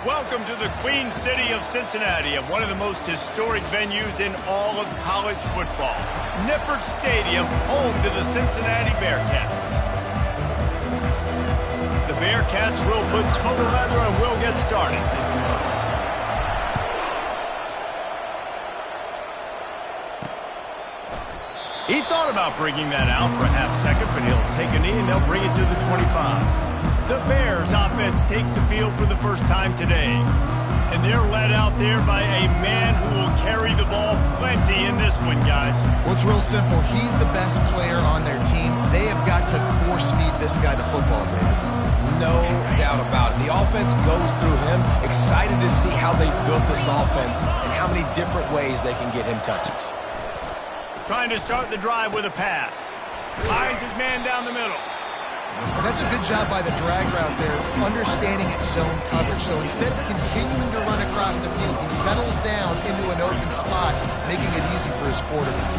Welcome to the Queen City of Cincinnati and one of the most historic venues in all of college football. Nippert Stadium, home to the Cincinnati Bearcats. The Bearcats will put total leather and will get started. He thought about bringing that out for a half second, but he'll take a knee and they'll bring it to the 25. The Bears offense takes the field for the first time today. And they're led out there by a man who will carry the ball plenty in this one, guys. Well, it's real simple. He's the best player on their team. They have got to force-feed this guy the football, David. No doubt about it. The offense goes through him. Excited to see how they've built this offense and how many different ways they can get him touches. Trying to start the drive with a pass. Finds his man down the middle. And that's a good job by the drag route there, understanding its zone coverage. So instead of continuing to run across the field, he settles down into an open spot, making it easy for his quarterback.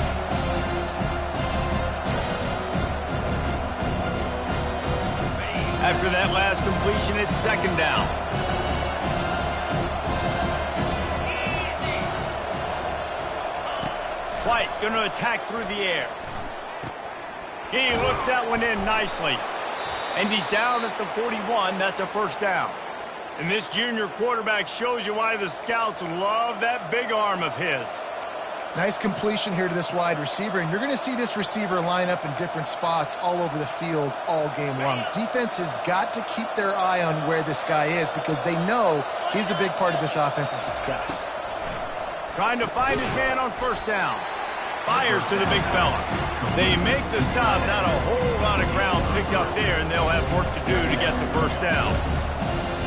After that last completion, it's second down. White going to attack through the air. He looks that one in nicely. And he's down at the 41. That's a first down. And this junior quarterback shows you why the scouts love that big arm of his. Nice completion here to this wide receiver. And you're going to see this receiver line up in different spots all over the field all game long. Defense has got to keep their eye on where this guy is because they know he's a big part of this offense's success. Trying to find his man on first down. Fires to the big fella. They make the stop, not a whole lot of ground picked up there, and they'll have work to do to get the first down.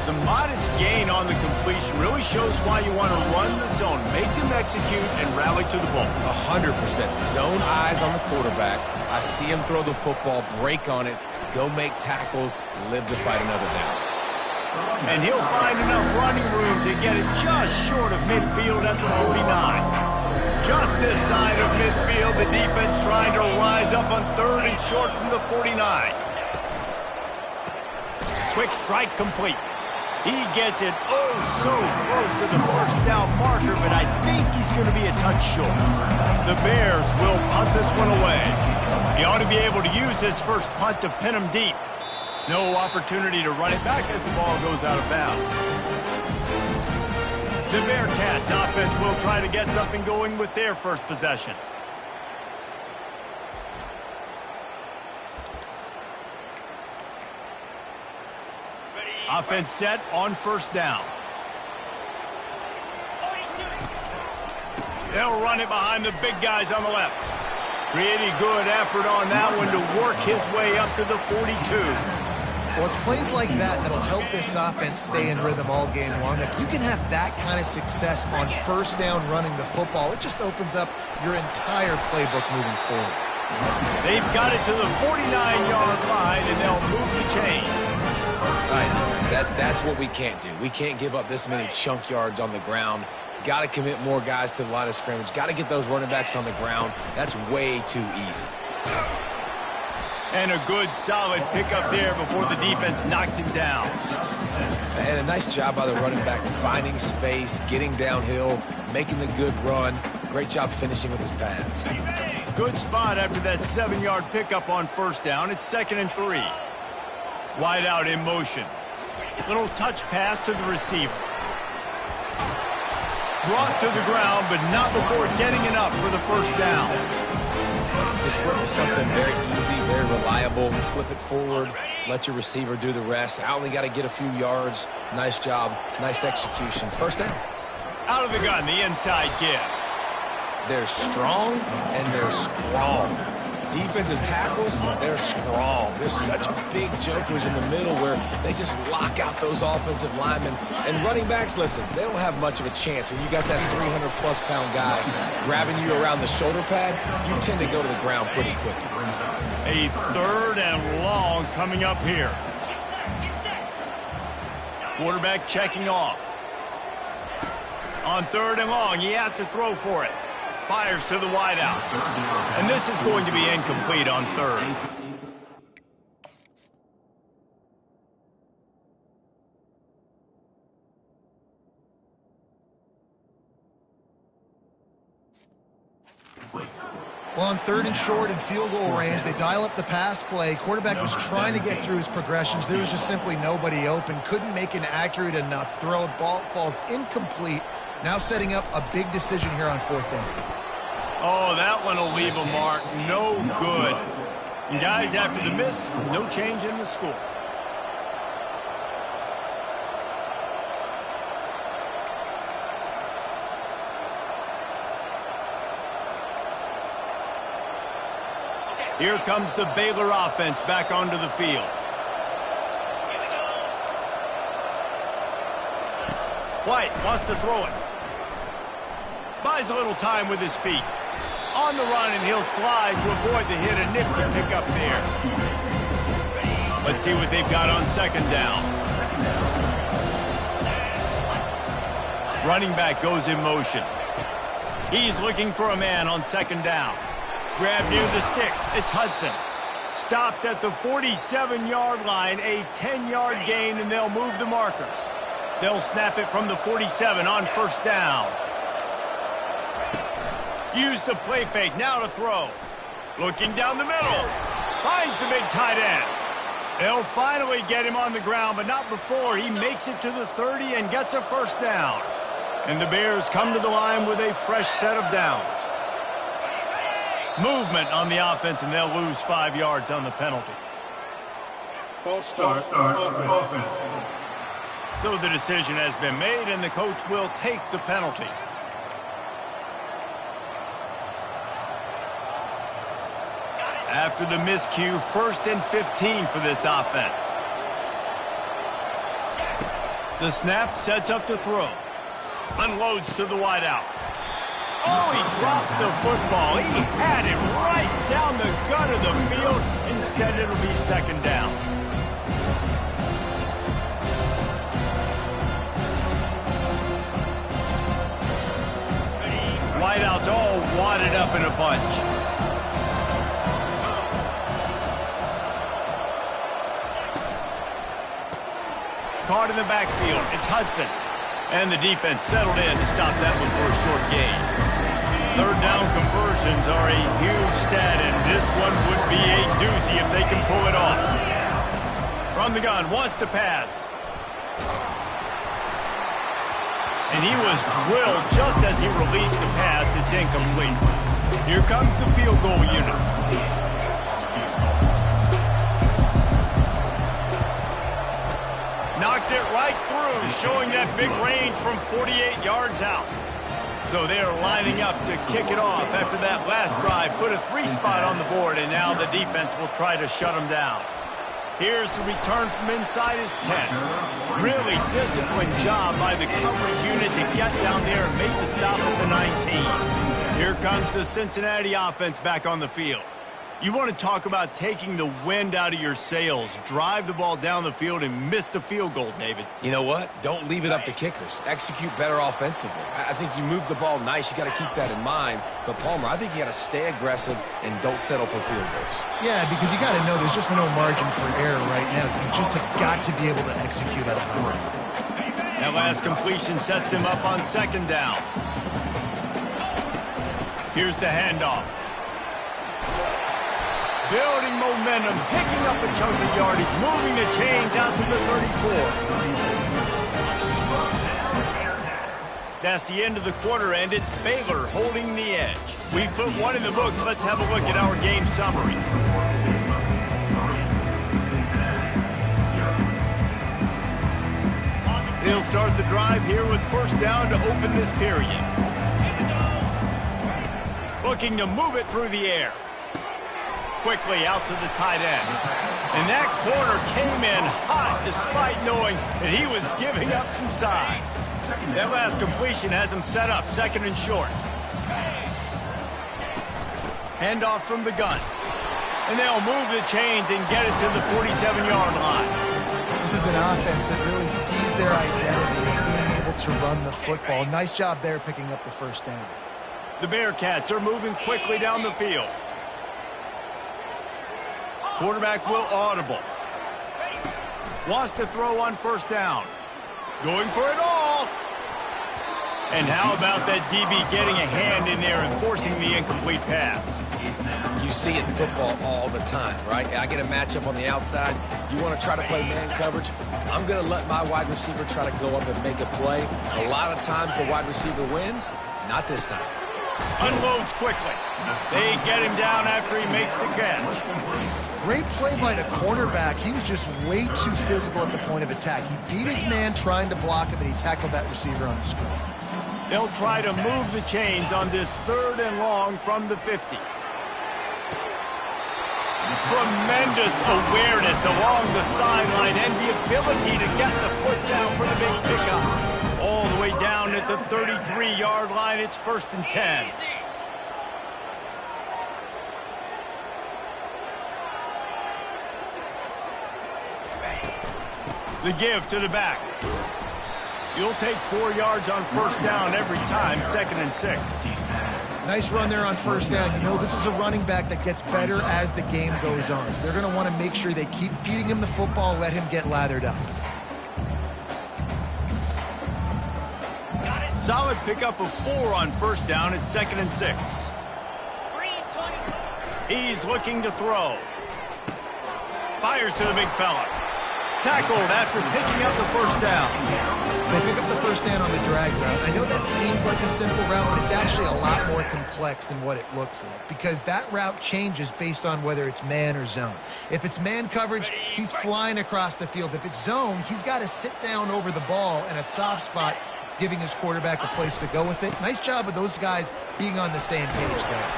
The modest gain on the completion really shows why you want to run the zone, make them execute, and rally to the ball. 100%. Zone eyes on the quarterback. I see him throw the football, break on it, go make tackles, live to fight another down. And he'll find enough running room to get it just short of midfield at the 49. Just this side of midfield, the defense trying to rise up on third and short from the 49. Quick strike complete. He gets it so close to the first down marker, but I think he's going to be a touch short. The Bears will punt this one away. He ought to be able to use this first punt to pin him deep. No opportunity to run it back as the ball goes out of bounds. The Bearcats offense will try to get something going with their first possession. Offense set on first down. They'll run it behind the big guys on the left. Pretty good effort on that one to work his way up to the 42. Well, it's plays like that that'll help this offense stay in rhythm all game long. If you can have that kind of success on first down running the football, it just opens up your entire playbook moving forward. They've got it to the 49-yard line, and they'll move the chains. Right, that's what we can't do. We can't give up this many chunk yards on the ground. Got to commit more guys to the line of scrimmage. Got to get those running backs on the ground. That's way too easy. And a good, solid pickup there before the defense knocks him down. And a nice job by the running back, finding space, getting downhill, making the good run. Great job finishing with his pads. Good spot after that 7-yard pickup on first down. It's 2nd and 3. Wide out in motion. Little touch pass to the receiver. Brought to the ground, but not before getting enough for the first down. Just run something very easy, very reliable. Flip it forward, let your receiver do the rest. I only got to get a few yards. Nice job, nice execution. First down. Out of the gun, the inside give. They're strong and they're strong. Defensive tackles, they're strong. There's such big jokers in the middle where they just lock out those offensive linemen. And running backs, listen, they don't have much of a chance. When you got that 300-plus pound guy grabbing you around the shoulder pad, you tend to go to the ground pretty quickly. A 3rd and long coming up here. Quarterback checking off. On 3rd and long, he has to throw for it. Fires to the wideout. And this is going to be incomplete on 3rd. Well, on 3rd and short and field goal range, they dial up the pass play. Quarterback was trying to get through his progressions. There was just simply nobody open. Couldn't make an accurate enough throw. Ball falls incomplete. Now setting up a big decision here on 4th down. Oh, that one will leave a mark. No good. And guys, after the miss, no change in the score. Here comes the Baylor offense back onto the field. White wants to throw it. Buys a little time with his feet. On the run, and he'll slide to avoid the hit. A nifty pickup there. Let's see what they've got on 2nd down. Running back goes in motion. He's looking for a man on 2nd down. Grab near the sticks. It's Hudson. Stopped at the 47-yard line. A 10-yard gain, and they'll move the markers. They'll snap it from the 47 on 1st down. Use the play fake. Now to throw. Looking down the middle. Finds the big tight end. They'll finally get him on the ground, but not before he makes it to the 30 and gets a 1st down. And the Bears come to the line with a fresh set of downs. Movement on the offense, and they'll lose 5 yards on the penalty. False start offense. So the decision has been made, and the coach will take the penalty. After the miscue, 1st and 15 for this offense. The snap sets up the throw. Unloads to the wideout. Oh, he drops the football. He had it right down the gut of the field. Instead, it'll be 2nd down. Wideouts all wadded up in a bunch. Caught in the backfield. It's Hudson. And the defense settled in to stop that one for a short gain. 3rd down conversions are a huge stat, and this one would be a doozy if they can pull it off. From the gun, wants to pass. And he was drilled just as he released the pass. It's incomplete. Here comes the field goal unit. Knocked it right through, showing that big range from 48 yards out. So they're lining up to kick it off after that last drive. Put a 3 spot on the board, and now the defense will try to shut them down. Here's the return from inside his 10. Really disciplined job by the coverage unit to get down there and make the stop at the 19. Here comes the Cincinnati offense back on the field. You want to talk about taking the wind out of your sails. Drive the ball down the field and miss the field goal, David. You know what? Don't leave it up to kickers. Execute better offensively. I think you move the ball nice. You got to keep that in mind. But, Palmer, I think you got to stay aggressive and don't settle for field goals. Yeah, because you got to know there's just no margin for error right now. You just have got to be able to execute at a high level. That last completion sets him up on 2nd down. Here's the handoff. Building momentum, picking up a chunk of yardage, moving the chains out to the 34. That's the end of the quarter, and it's Baylor holding the edge. We've put one in the books. Let's have a look at our game summary. They'll start the drive here with 1st down to open this period. Looking to move it through the air. Quickly out to the tight end. And that corner came in hot despite knowing that he was giving up some size. That last completion has him set up 2nd and short. Handoff from the gun. And they'll move the chains and get it to the 47-yard line. This is an offense that really sees their identity as being able to run the football. Nice job there picking up the 1st down. The Bearcats are moving quickly down the field. Quarterback will audible. Wants to throw on 1st down. Going for it all. And how about that DB getting a hand in there and forcing the incomplete pass? You see it in football all the time, right? I get a matchup on the outside. You want to try to play man coverage? I'm going to let my wide receiver try to go up and make a play. A lot of times the wide receiver wins. Not this time. Unloads quickly. They get him down after he makes the catch. Great play by the cornerback. He was just way too physical at the point of attack. He beat his man trying to block him, and he tackled that receiver on the screen. They'll try to move the chains on this 3rd and long from the 50. Tremendous awareness along the sideline and the ability to get the foot down for the big pickup. All the way down at the 33-yard line. It's 1st and 10. The give to the back. You'll take 4 yards on 1st down every time, 2nd and 6. Nice run there on 1st down. You know, this is a running back that gets better as the game goes on. So they're going to want to make sure they keep feeding him the football, let him get lathered up. Solid pickup of 4 on 1st down. It's 2nd and 6. He's looking to throw. Fires to the big fella. Tackled after picking up the 1st down. They pick up the 1st down on the drag route. I know that seems like a simple route, but it's actually a lot more complex than what it looks like, because that route changes based on whether it's man or zone. If it's man coverage, he's flying across the field. If it's zone, he's got to sit down over the ball in a soft spot, giving his quarterback a place to go with it. Nice job of those guys being on the same page there.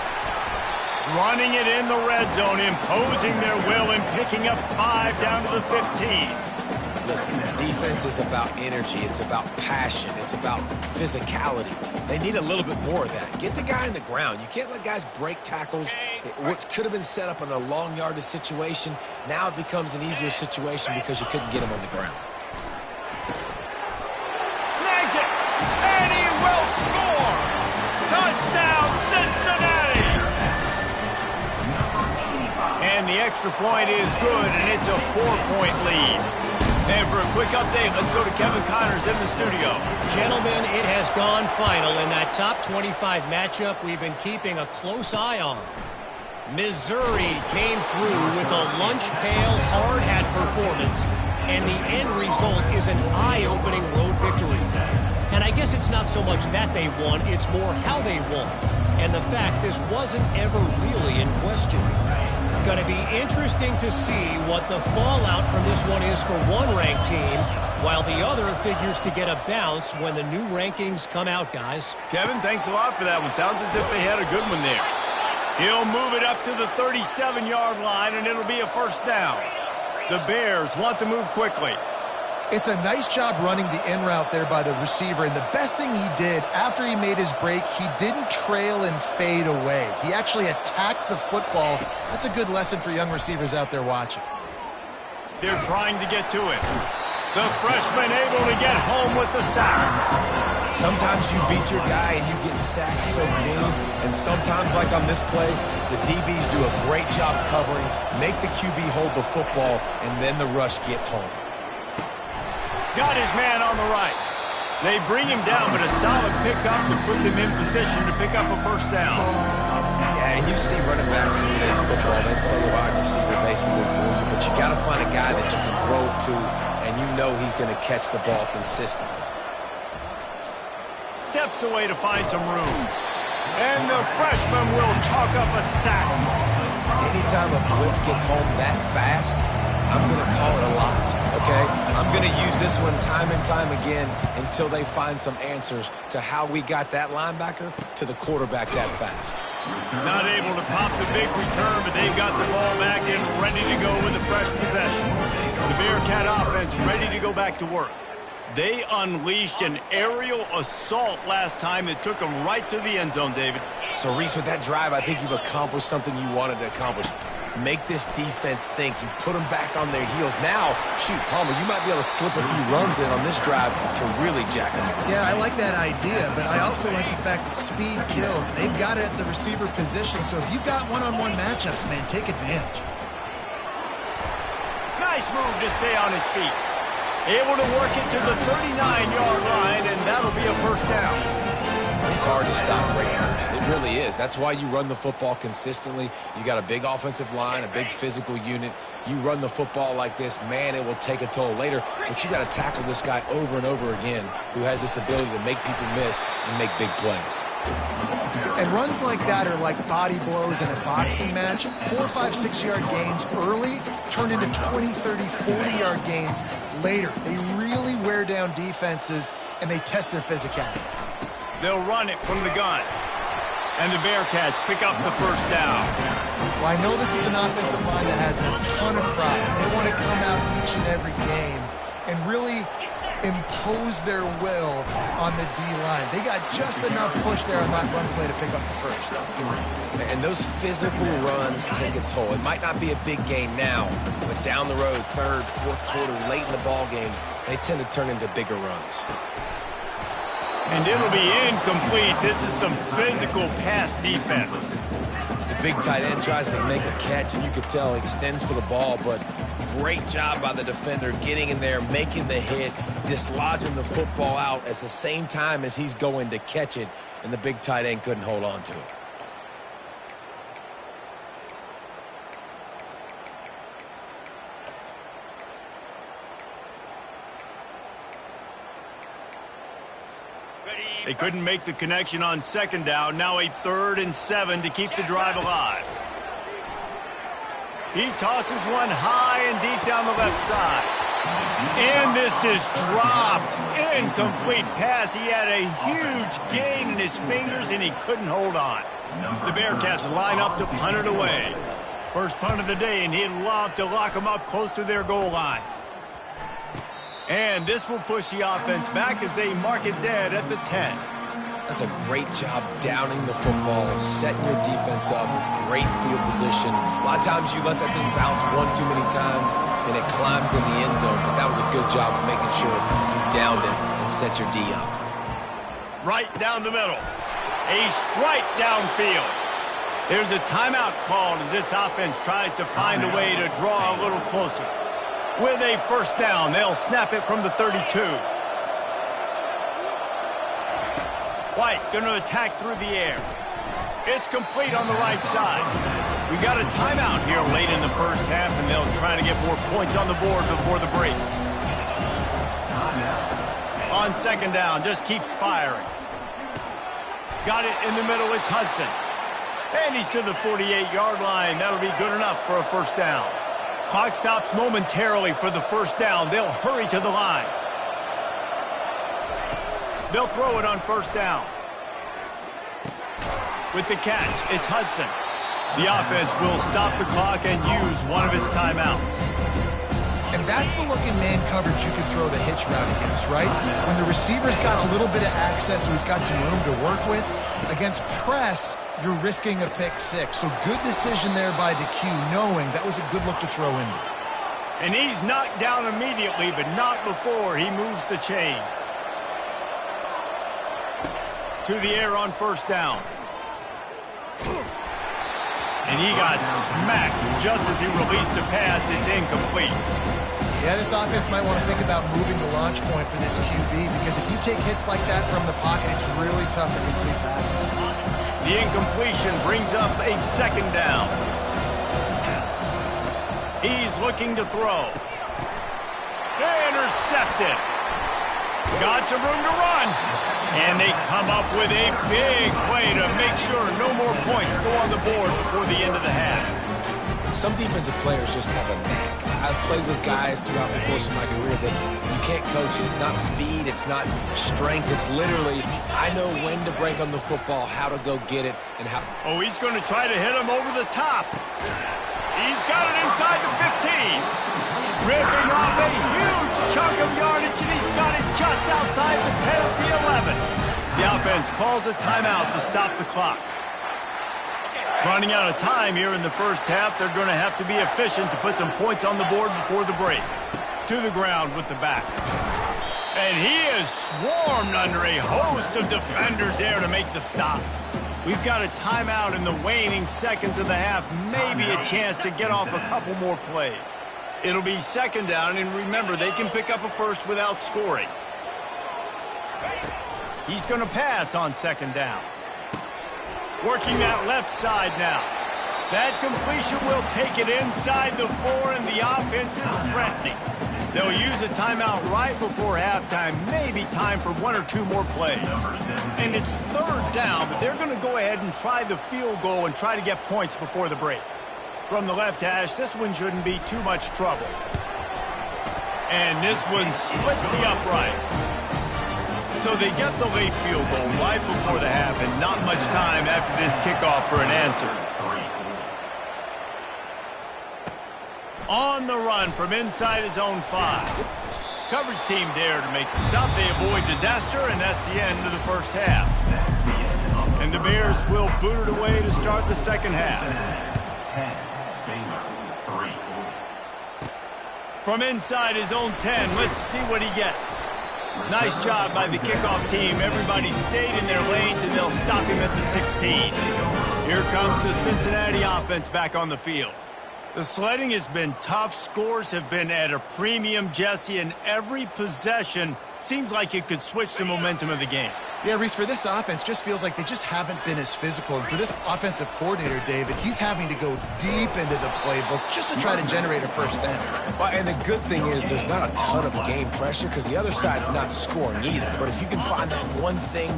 Running it in the red zone, imposing their will and picking up 5 down to the 15. Listen, defense is about energy. It's about passion. It's about physicality. They need a little bit more of that. Get the guy in the ground. You can't let guys break tackles. What could have been set up in a long yardage situation, now it becomes an easier situation because you couldn't get him on the ground. Snags it, and he will score. Touchdown, Cincinnati. And the extra point is good, and it's a 4-point lead. And for a quick update, let's go to Kevin Connors in the studio. Gentlemen, it has gone final in that top 25 matchup we've been keeping a close eye on. Missouri came through with a lunch pail hard hat performance, and the end result is an eye-opening road victory. And I guess it's not so much that they won, it's more how they won. And the fact this wasn't ever really in question. Going to be interesting to see what the fallout from this one is for one ranked team, while the other figures to get a bounce when the new rankings come out, guys. Kevin, thanks a lot for that one. Sounds as if they had a good one there. He'll move it up to the 37-yard line, and it'll be a 1st down. The Bears want to move quickly. It's a nice job running the in route there by the receiver, and the best thing he did after he made his break, he didn't trail and fade away. He actually attacked the football. That's a good lesson for young receivers out there watching. They're trying to get to it. The freshman able to get home with the sack. Sometimes you beat your guy and you get sacked so clean, and sometimes, like on this play, the DBs do a great job covering, make the QB hold the football, and then the rush gets home. Got his man on the right. They bring him down, but a solid pickup to put them in position to pick up a 1st down. Yeah, and you see running backs in today's football, they play wide receiver basically for you, but you got to find a guy that you can throw it to, and you know he's going to catch the ball consistently. Steps away to find some room. And the freshman will chalk up a sack. Anytime a blitz gets home that fast, I'm going to call it a lot, okay? I'm going to use this one time and time again until they find some answers to how we got that linebacker to the quarterback that fast. Not able to pop the big return, but they've got the ball back and ready to go with a fresh possession. The Bearcat offense ready to go back to work. They unleashed an aerial assault last time that took them right to the end zone, David. So, Reese, with that drive, I think you've accomplished something you wanted to accomplish. Make this defense think. You put them back on their heels. Now, shoot, Palmer, you might be able to slip a few runs in on this drive to really jack them. Yeah, I like that idea, but I also like the fact that speed kills. They've got it at the receiver position, so if you've got one-on-one matchups, man, take advantage. Nice move to stay on his feet. Able to work it to the 39-yard line, and that'll be a 1st down. It's hard to stop great moves. It really is. That's why you run the football consistently. You got a big offensive line, a big physical unit. You run the football like this, man, it will take a toll later. But you got to tackle this guy over and over again who has this ability to make people miss and make big plays. And runs like that are like body blows in a boxing match. 4, 5, 6-yard gains early turn into 20, 30, 40-yard gains later. They really wear down defenses, and they test their physicality. They'll run it from the gun. And the Bearcats pick up the first down. Well, I know this is an offensive line that has a ton of pride. They want to come out each and every game and really impose their will on the D-line. They got just enough push there on that run play to pick up the first. And those physical runs take a toll. It might not be a big game now, but down the road, third, fourth quarter, late in the ball games, they tend to turn into bigger runs. And it'll be incomplete. This is some physical pass defense. The big tight end tries to make a catch, and you could tell he extends for the ball, but great job by the defender getting in there, making the hit, dislodging the football out at the same time as he's going to catch it, and the big tight end couldn't hold on to it. They couldn't make the connection on second down. Now a 3rd and 7 to keep the drive alive. He tosses one high and deep down the left side. And this is dropped. Incomplete pass. He had a huge gain in his fingers, and he couldn't hold on. The Bearcats line up to punt it away. First punt of the day, and he'd love to lock them up close to their goal line. And this will push the offense back as they mark it dead at the 10. That's a great job downing the football, setting your defense up, great field position. A lot of times you let that thing bounce one too many times and it climbs in the end zone, but that was a good job of making sure you downed it and set your D up. Right down the middle. A strike downfield. There's a timeout called as this offense tries to find a way to draw a little closer. With a first down, they'll snap it from the 32. White going to attack through the air. It's complete on the right side. We got a timeout here late in the first half, and they'll try to get more points on the board before the break. On second down, just keeps firing. Got it in the middle, it's Hudson. And he's to the 48-yard line. That'll be good enough for a first down. Clock stops momentarily for the first down. They'll hurry to the line. They'll throw it on first down. With the catch, it's Hudson. The offense will stop the clock and use one of its timeouts. And that's the look in man coverage you can throw the hitch route against, right? When the receiver's got a little bit of access, so he's got some room to work with. Against press, you're risking a pick six. So good decision there by the Q, knowing that was a good look to throw in. And he's knocked down immediately, but not before he moves the chains. To the air on first down. And he got smacked just as he released the pass. It's incomplete. Yeah, this offense might want to think about moving the launch point for this QB, because if you take hits like that from the pocket, it's really tough to complete passes. The incompletion brings up a second down. He's looking to throw. Intercepted. Got some room to run. And they come up with a big play to make sure no more points go on the board before the end of the half. Some defensive players just have a knack. I've played with guys throughout the course of my career that you can't coach it. It's not speed, it's not strength. It's literally, I know when to break on the football, how to go get it, and how. Oh, he's going to try to hit him over the top. He's got it inside the 15. Ripping off a huge chunk of yardage, and he's got it just outside the 10 of the 11. The offense calls a timeout to stop the clock. Running out of time here in the first half, they're going to have to be efficient to put some points on the board before the break. To the ground with the back. And he is swarmed under a host of defenders there to make the stop. We've got a timeout in the waning seconds of the half, maybe a chance to get off a couple more plays. It'll be second down, and remember, they can pick up a first without scoring. He's going to pass on second down. Working that left side now. That completion will take it inside the 4, and the offense is threatening. They'll use a timeout right before halftime, maybe time for 1 or 2 more plays. And it's third down, but they're going to go ahead and try the field goal and try to get points before the break. From the left hash, this one shouldn't be too much trouble. And this one splits the uprights. So they get the late field goal right before the half, and not much time after this kickoff for an answer. On the run from inside his own 5. Coverage team there to make the stop. They avoid disaster, and that's the end of the first half. And the Bears will boot it away to start the second half. 10, Baylor, 3. From inside his own 10, let's see what he gets. Nice job by the kickoff team. Everybody stayed in their lanes, and they'll stop him at the 16. Here comes the Cincinnati offense back on the field. The sledding has been tough. Scores have been at a premium, Jesse, and every possession seems like it could switch the momentum of the game. Yeah, Reese, for this offense, just feels like they just haven't been as physical. And for this offensive coordinator, David, he's having to go deep into the playbook just to try to generate a first down. Well, and the good thing is there's not a ton of game pressure because the other side's not scoring either. But if you can find that one thing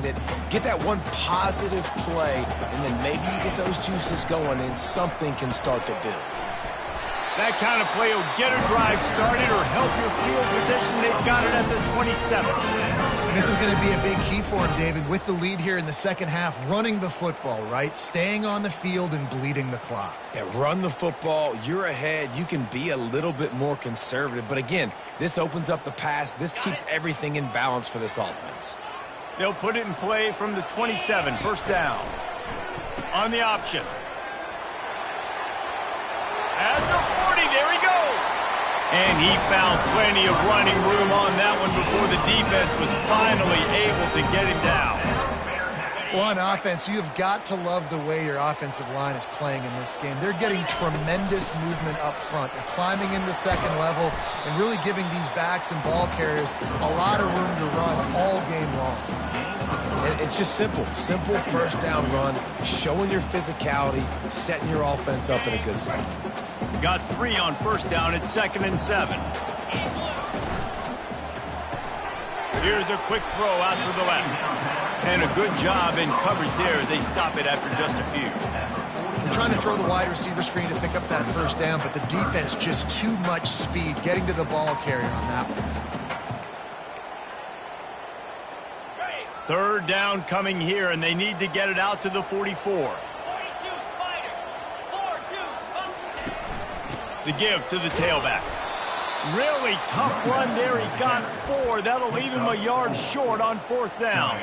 get that one positive play, and then maybe you get those juices going and something can start to build. That kind of play will get a drive started or help your field position. They've got it at the 27. And this is going to be a big key for him, David, with the lead here in the second half, running the football, right? Staying on the field and bleeding the clock. Yeah, run the football. You're ahead. You can be a little bit more conservative. But again, this opens up the pass. This keeps everything in balance for this offense. They'll put it in play from the 27, first down. On the option. At the 40, there he goes. And he found plenty of running room on that one before the defense was finally able to get him down. Well, on offense, you've got to love the way your offensive line is playing in this game. They're getting tremendous movement up front. They're climbing into second level and really giving these backs and ball carriers a lot of room to run all game long. And it's just simple first down run, showing your physicality, setting your offense up in a good spot. Got 3 on first down at 2nd and 7. Here's a quick throw out to the left. And a good job in coverage there as they stop it after just a few. They're trying to throw the wide receiver screen to pick up that first down, but the defense just too much speed getting to the ball carrier on that one. Third down coming here, and they need to get it out to the 44. The give to the tailback. Really tough run there. He got 4. That'll leave him a yard short on fourth down.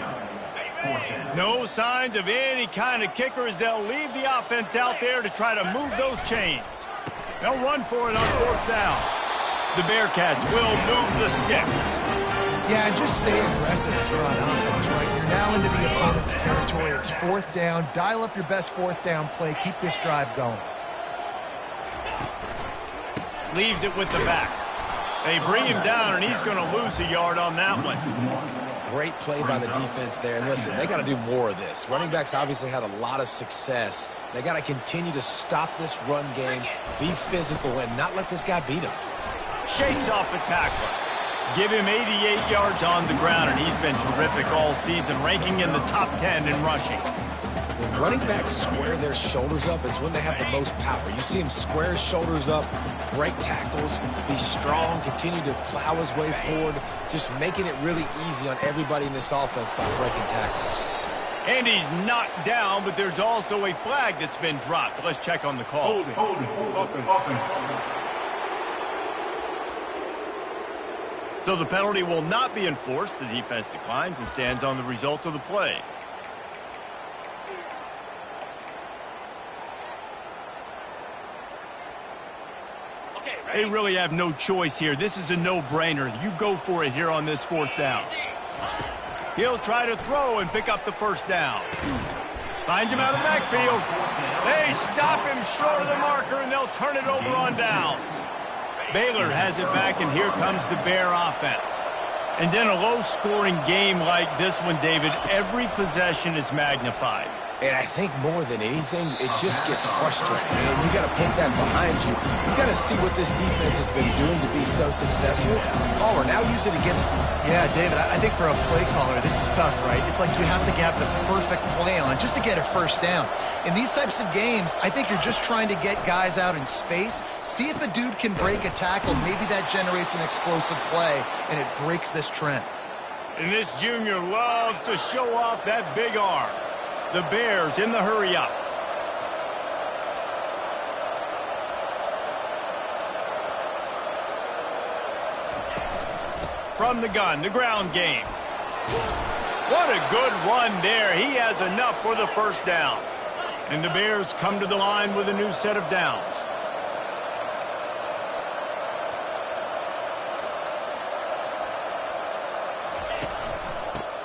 No signs of any kind of kicker as they'll leave the offense out there to try to move those chains. They'll run for it on fourth down. The Bearcats will move the sticks. Yeah, and just stay aggressive if you're on offense, right? You're now into the opponent's territory. It's fourth down. Dial up your best fourth down play. Keep this drive going. Leaves it with the back. They bring him down, and he's going to lose a yard on that one. Great play by the defense there. And listen, they got to do more of this. Running backs obviously had a lot of success. They got to continue to stop this run game, be physical, and not let this guy beat him. Shakes off the tackler. Give him 88 yards on the ground, and he's been terrific all season, ranking in the top 10 in rushing. When running backs square their shoulders up, it's when they have the most power. You see him square his shoulders up, break tackles, be strong, continue to plow his way forward, just making it really easy on everybody in this offense by breaking tackles. And he's knocked down, but there's also a flag that's been dropped. Let's check on the call. Holding. So the penalty will not be enforced. The defense declines and stands on the result of the play. They really have no choice here. This is a no-brainer. You go for it here on this fourth down. He'll try to throw and pick up the first down. Finds him out of the backfield. They stop him short of the marker, and they'll turn it over on downs. Baylor has it back, and here comes the Bear offense. And in a low-scoring game like this one, David, every possession is magnified. And I think more than anything, it just gets frustrating. And you got to put that behind you. You got to see what this defense has been doing to be so successful. Caller, now use it against them. Yeah, David, I think for a play caller, this is tough, right? It's like you have to have the perfect play on just to get a first down. In these types of games, I think you're just trying to get guys out in space, see if a dude can break a tackle. Maybe that generates an explosive play, and it breaks this trend. And this junior loves to show off that big arm. The Bears in the hurry-up. From the gun, the ground game. What a good run there. He has enough for the first down. And the Bears come to the line with a new set of downs.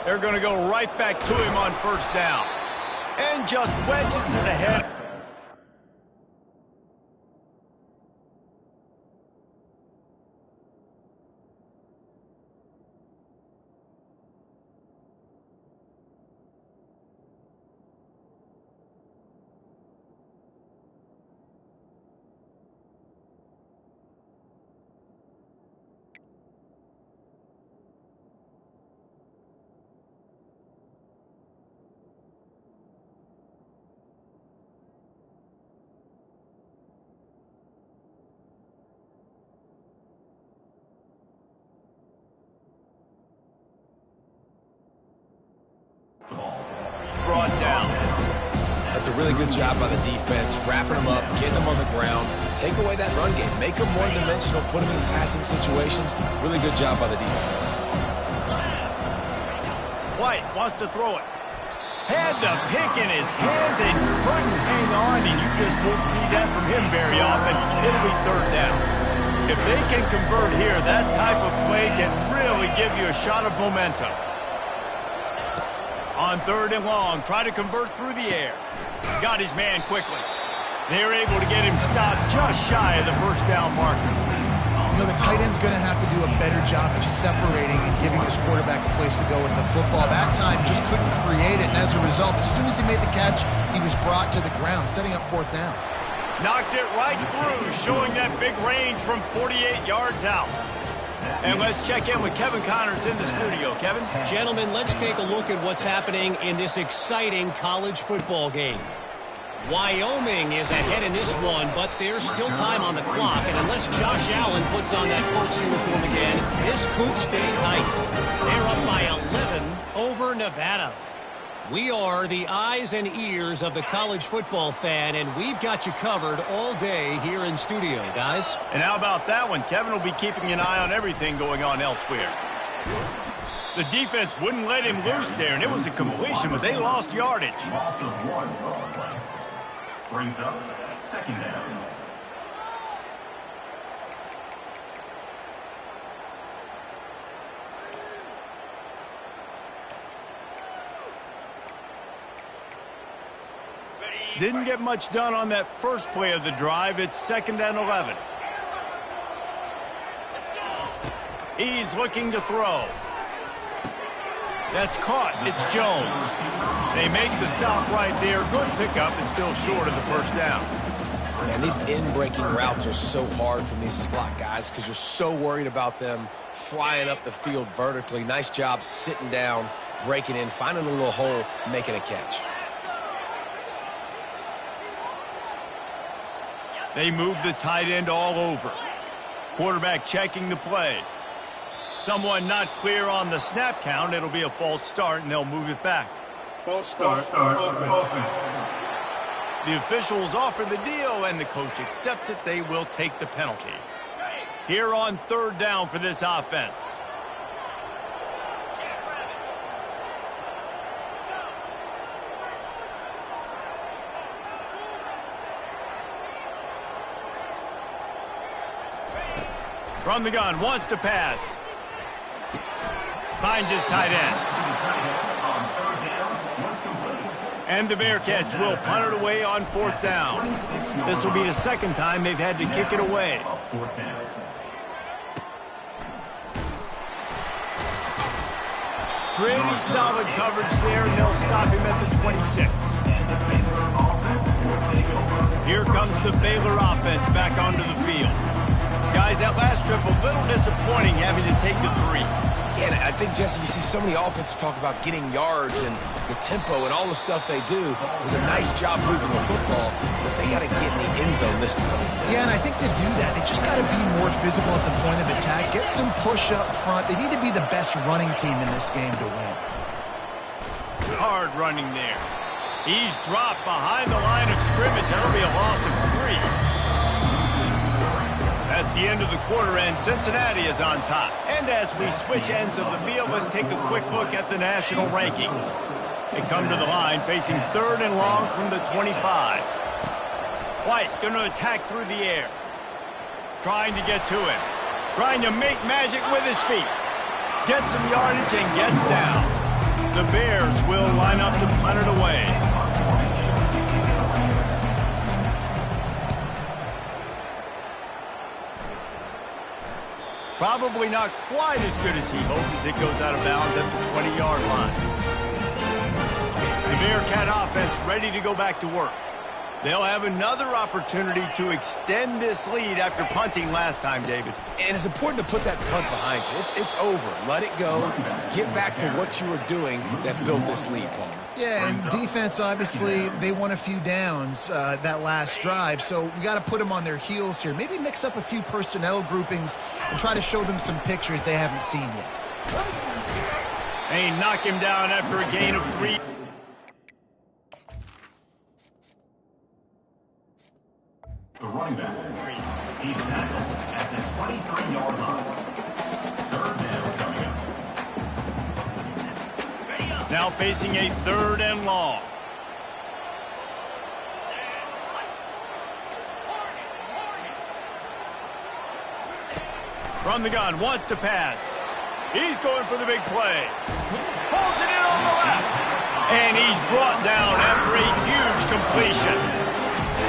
They're going to go right back to him on first down. And just wedges it ahead. Brought down. That's a really good job by the defense, wrapping them up, getting them on the ground, take away that run game, make them one-dimensional, put them in passing situations. Really good job by the defense. White wants to throw it. Had the pick in his hands and couldn't hang on, and you just won't see that from him very often. It'll be third down. If they can convert here, that type of play can really give you a shot of momentum. On third and long, try to convert through the air. Got his man quickly. They're able to get him stopped just shy of the first down marker. You know, the tight end's going to have to do a better job of separating and giving his quarterback a place to go with the football. That time just couldn't create it, and as a result, as soon as he made the catch, he was brought to the ground, setting up fourth down. Knocked it right through, showing that big range from 48 yards out. And let's check in with Kevin Connors in the studio. Kevin? Gentlemen, let's take a look at what's happening in this exciting college football game. Wyoming is ahead in this one, but there's still time on the clock, and unless Josh Allen puts on that Colts uniform again, this could stay tight. They're up by 11 over Nevada. We are the eyes and ears of the college football fan, and we've got you covered all day here in studio, guys. And how about that one? Kevin will be keeping an eye on everything going on elsewhere. The defense wouldn't let him loose there, and it was a completion, but they lost yardage. Loss of 1 on play. Brings up second down. Didn't get much done on that first play of the drive. It's second and 11. He's looking to throw. That's caught. It's Jones. They make the stop right there. Good pickup and still short of the first down. And these in-breaking routes are so hard from these slot guys because you're so worried about them flying up the field vertically. Nice job sitting down, breaking in, finding a little hole, making a catch. They move the tight end all over. Quarterback checking the play. Someone not clear on the snap count. It'll be a false start, and they'll move it back. False start. Offense. The officials offer the deal, and the coach accepts it. They will take the penalty. Here on third down for this offense. From the gun, wants to pass. Finds his tight end. And the Bearcats will punt it away on fourth down. This will be the second time they've had to kick it away. Pretty solid coverage there, and they'll stop him at the 26. Here comes the Baylor offense back onto the field. Guys, that last trip, a little disappointing having to take the 3. Yeah, and I think, Jesse, you see so many offenses talk about getting yards and the tempo and all the stuff they do. It was a nice job moving the football, but they got to get in the end zone this time. Yeah, and I think to do that, they just got to be more physical at the point of attack, get some push up front. They need to be the best running team in this game to win. Hard running there. He's dropped behind the line of scrimmage. That'll be a loss of 3. That's the end of the quarter, and Cincinnati is on top. And as we switch ends of the field, let's take a quick look at the national rankings. They come to the line facing 3rd and long from the 25. White going to attack through the air. Trying to get to him. Trying to make magic with his feet. Gets some yardage and gets down. The Bears will line up to punt it away. Probably not quite as good as he hoped as it goes out of bounds at the 20-yard line. The Bearcat offense ready to go back to work. They'll have another opportunity to extend this lead after punting last time, David. And it's important to put that punt behind you. It's over. Let it go. Get back to what you were doing that built this lead, Paul. Yeah, and defense, obviously, they won a few downs that last drive, so we got to put them on their heels here. Maybe mix up a few personnel groupings and try to show them some pictures they haven't seen yet. They knock him down after a gain of 3. The running back. He's tackled at the 23-yard line. 3rd down coming up. Now facing a 3rd and long. From the gun, wants to pass. He's going for the big play. Pulls it in on the left. And he's brought down after a huge completion.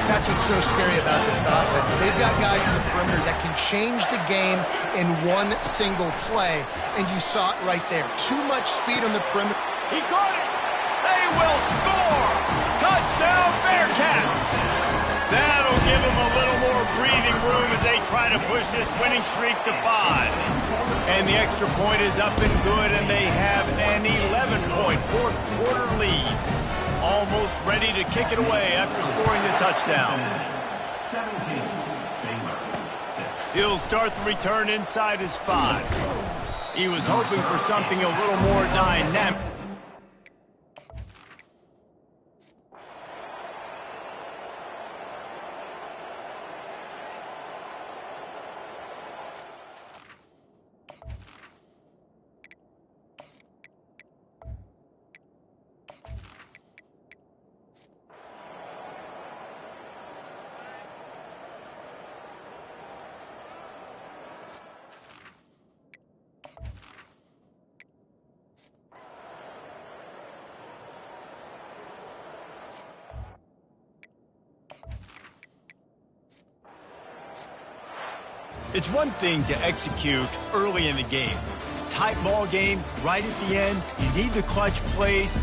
That's what's so scary about this offense. They've got guys in the perimeter that can change the game in one single play, and you saw it right there. Too much speed on the perimeter. He caught it. They will score. Touchdown, Bearcats. That'll give them a little more breathing room as they try to push this winning streak to 5. And the extra point is up and good, and they have an 11-point fourth-quarter lead. Almost ready to kick it away after scoring the touchdown. 17, Baylor, 6. He'll start the return inside his 5. He was hoping for something a little more dynamic. It's one thing to execute early in the game. Tight ball game, right at the end, you need the clutch plays.